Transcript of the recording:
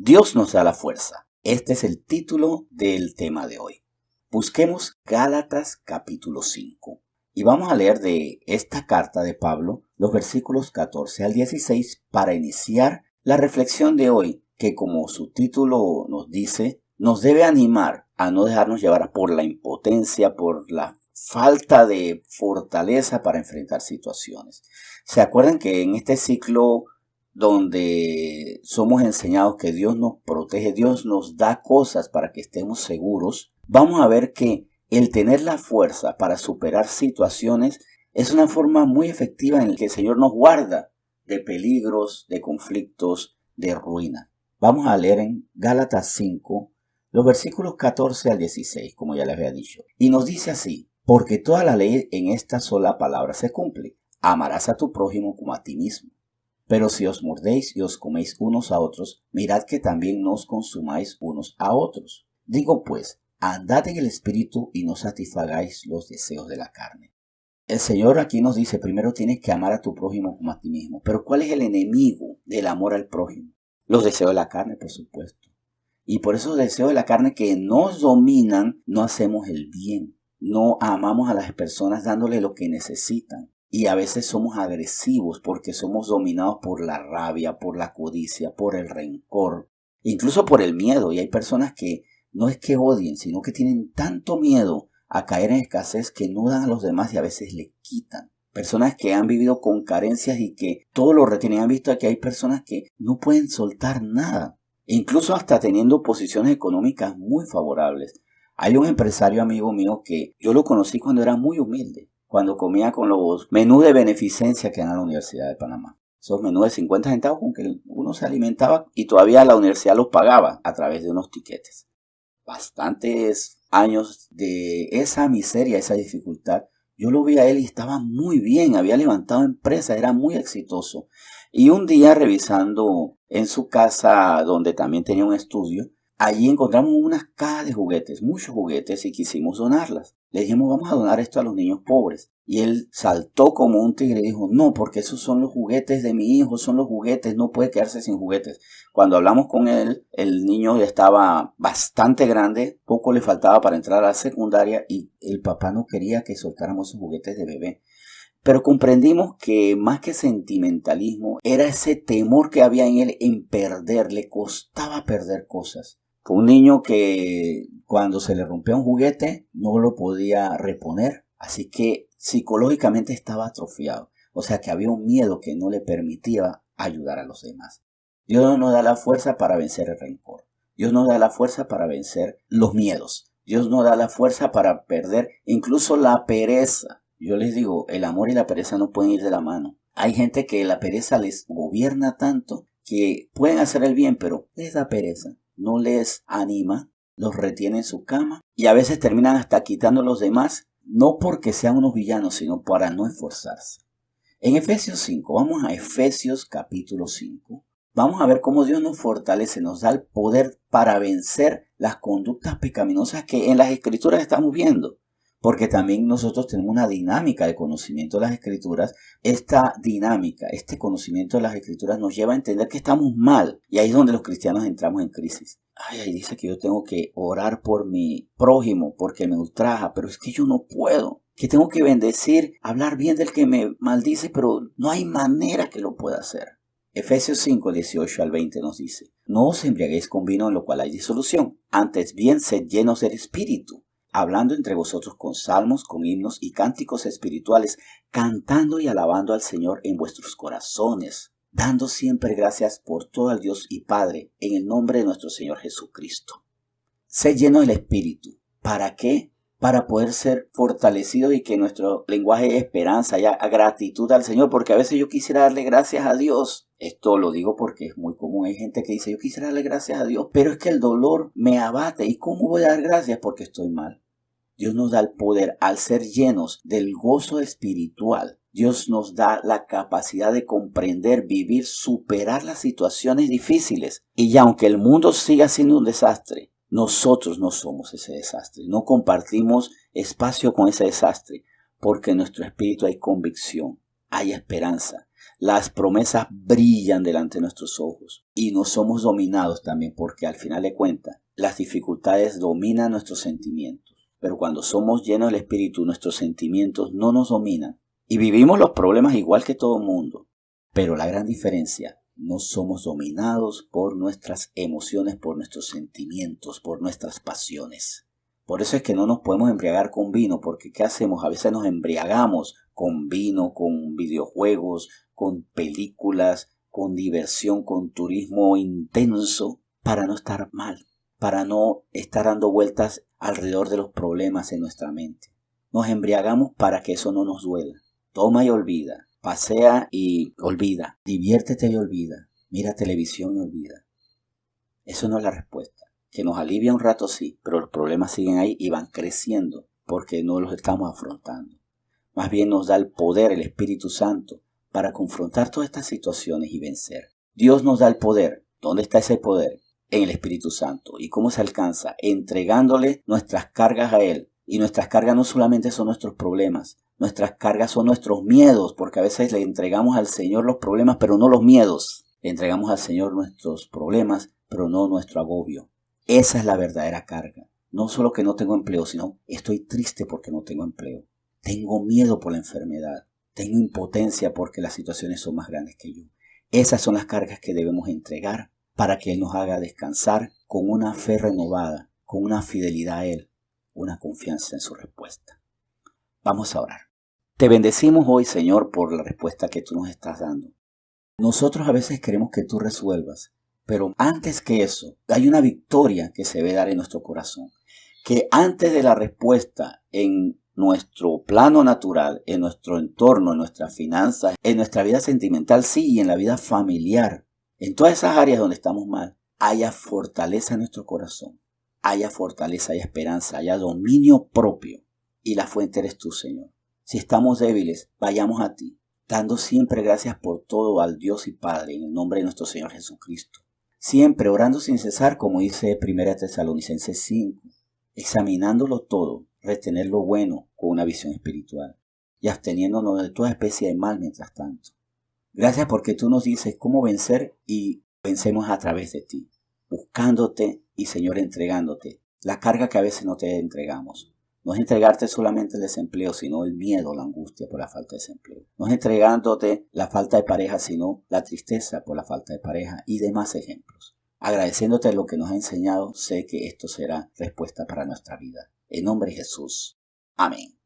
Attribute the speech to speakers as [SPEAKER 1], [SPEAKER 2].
[SPEAKER 1] Dios nos da la fuerza. Este es el título del tema de hoy. Busquemos Gálatas capítulo 5. Y vamos a leer de esta carta de Pablo los versículos 14 al 16 para iniciar la reflexión de hoy, que como su título nos dice, nos debe animar a no dejarnos llevar por la impotencia, por la falta de fortaleza para enfrentar situaciones. ¿Se acuerdan que en este ciclo donde somos enseñados que Dios nos protege, Dios nos da cosas para que estemos seguros, vamos a ver que el tener la fuerza para superar situaciones es una forma muy efectiva en la que el Señor nos guarda de peligros, de conflictos, de ruina? Vamos a leer en Gálatas 5, los versículos 14 al 16, como ya les había dicho. Y nos dice así: porque toda la ley en esta sola palabra se cumple: amarás a tu prójimo como a ti mismo. Pero si os mordéis y os coméis unos a otros, mirad que también no os consumáis unos a otros. Digo pues, andad en el Espíritu y no satisfagáis los deseos de la carne. El Señor aquí nos dice, primero tienes que amar a tu prójimo como a ti mismo. Pero ¿cuál es el enemigo del amor al prójimo? Los deseos de la carne, por supuesto. Y por esos deseos de la carne que nos dominan, no hacemos el bien. No amamos a las personas dándole lo que necesitan. Y a veces somos agresivos porque somos dominados por la rabia, por la codicia, por el rencor, incluso por el miedo. Y hay personas que no es que odien, sino que tienen tanto miedo a caer en escasez que no dan a los demás y a veces le quitan. Personas que han vivido con carencias y que todo lo retienen. Han visto que hay personas que no pueden soltar nada, incluso hasta teniendo posiciones económicas muy favorables. Hay un empresario amigo mío que yo lo conocí cuando era muy humilde, cuando comía con los menús de beneficencia que dan a la Universidad de Panamá. Esos menús de 50 centavos con que uno se alimentaba y todavía la universidad los pagaba a través de unos tiquetes. Bastantes años de esa miseria, esa dificultad, yo lo vi a él y estaba muy bien, había levantado empresa, era muy exitoso. Y un día revisando en su casa, donde también tenía un estudio, allí encontramos unas cajas de juguetes, muchos juguetes, y quisimos donarlas. Le dijimos, vamos a donar esto a los niños pobres. Y él saltó como un tigre y dijo, no, porque esos son los juguetes de mi hijo, son los juguetes, no puede quedarse sin juguetes. Cuando hablamos con él, el niño ya estaba bastante grande, poco le faltaba para entrar a la secundaria y el papá no quería que soltáramos esos juguetes de bebé. Pero comprendimos que más que sentimentalismo, era ese temor que había en él en perder, le costaba perder cosas. Fue un niño que cuando se le rompía un juguete no lo podía reponer, así que psicológicamente estaba atrofiado. O sea que había un miedo que no le permitía ayudar a los demás. Dios nos da la fuerza para vencer el rencor. Dios nos da la fuerza para vencer los miedos. Dios nos da la fuerza para perder incluso la pereza. Yo les digo, el amor y la pereza no pueden ir de la mano. Hay gente que la pereza les gobierna tanto que pueden hacer el bien, pero les da pereza. No les anima, los retiene en su cama y a veces terminan hasta quitando a los demás, no porque sean unos villanos, sino para no esforzarse. En Efesios 5, vamos a Efesios capítulo 5, vamos a ver cómo Dios nos fortalece, nos da el poder para vencer las conductas pecaminosas que en las Escrituras estamos viendo. Porque también nosotros tenemos una dinámica de conocimiento de las Escrituras. Esta dinámica, este conocimiento de las Escrituras nos lleva a entender que estamos mal. Y ahí es donde los cristianos entramos en crisis. Ahí dice que yo tengo que orar por mi prójimo porque me ultraja, pero es que yo no puedo. Que tengo que bendecir, hablar bien del que me maldice, pero no hay manera que lo pueda hacer. Efesios 5, 18 al 20 nos dice: no os embriaguéis con vino en lo cual hay disolución, antes bien sed llenos del Espíritu, hablando entre vosotros con salmos, con himnos y cánticos espirituales, cantando y alabando al Señor en vuestros corazones, dando siempre gracias por todo al Dios y Padre, en el nombre de nuestro Señor Jesucristo. Sed lleno del Espíritu. ¿Para qué? Para poder ser fortalecidos y que nuestro lenguaje de esperanza haya gratitud al Señor, porque a veces yo quisiera darle gracias a Dios. Esto lo digo porque es muy común. Hay gente que dice, yo quisiera darle gracias a Dios, pero es que el dolor me abate. ¿Y cómo voy a dar gracias? Porque estoy mal. Dios nos da el poder al ser llenos del gozo espiritual. Dios nos da la capacidad de comprender, vivir, superar las situaciones difíciles. Y ya aunque el mundo siga siendo un desastre, nosotros no somos ese desastre. No compartimos espacio con ese desastre, porque en nuestro espíritu hay convicción, hay esperanza. las promesas brillan delante de nuestros ojos y no somos dominados también porque al final de cuentas las dificultades dominan nuestros sentimientos. Pero cuando somos llenos del Espíritu, nuestros sentimientos no nos dominan y vivimos los problemas igual que todo el mundo. Pero la gran diferencia, no somos dominados por nuestras emociones, por nuestros sentimientos, por nuestras pasiones. Por eso es que no nos podemos embriagar con vino, porque ¿qué hacemos? A veces nos embriagamos con vino, con videojuegos, con películas, con diversión, con turismo intenso, para no estar mal, para no estar dando vueltas alrededor de los problemas en nuestra mente. Nos embriagamos para que eso no nos duela. Toma y olvida, pasea y olvida, diviértete y olvida, mira televisión y olvida. Eso no es la respuesta. Que nos alivia un rato sí, pero los problemas siguen ahí y van creciendo porque no los estamos afrontando. Más bien nos da el poder, el Espíritu Santo, para confrontar todas estas situaciones y vencer. Dios nos da el poder. ¿Dónde está ese poder? En el Espíritu Santo. ¿Y cómo se alcanza? Entregándole nuestras cargas a Él. Y nuestras cargas no solamente son nuestros problemas, nuestras cargas son nuestros miedos, porque a veces le entregamos al Señor los problemas, pero no los miedos. Le entregamos al Señor nuestros problemas, pero no nuestro agobio. Esa es la verdadera carga. No solo que no tengo empleo, sino estoy triste porque no tengo empleo. Tengo miedo por la enfermedad. Tengo impotencia porque las situaciones son más grandes que yo. Esas son las cargas que debemos entregar para que Él nos haga descansar con una fe renovada, con una fidelidad a Él, una confianza en su respuesta. Vamos a orar. Te bendecimos hoy, Señor, por la respuesta que tú nos estás dando. Nosotros a veces queremos que tú resuelvas, pero antes que eso, hay una victoria que se debe dar en nuestro corazón. Que antes de la respuesta en nuestro plano natural, en nuestro entorno, en nuestras finanzas, en nuestra vida sentimental, sí, y en la vida familiar, en todas esas áreas donde estamos mal, haya fortaleza en nuestro corazón, haya fortaleza, haya esperanza, haya dominio propio. Y la fuente eres tú, Señor. Si estamos débiles, vayamos a ti, dando siempre gracias por todo al Dios y Padre, en el nombre de nuestro Señor Jesucristo. Siempre orando sin cesar, como dice 1 Tesalonicenses 5, examinándolo todo, retener lo bueno con una visión espiritual y absteniéndonos de toda especie de mal mientras tanto. Gracias porque tú nos dices cómo vencer y vencemos a través de ti, buscándote y, Señor, entregándote la carga que a veces no te entregamos. No es entregarte solamente el desempleo, sino el miedo, la angustia por la falta de desempleo. No es entregándote la falta de pareja, sino la tristeza por la falta de pareja y demás ejemplos. Agradeciéndote lo que nos ha enseñado, sé que esto será respuesta para nuestra vida. En nombre de Jesús. Amén.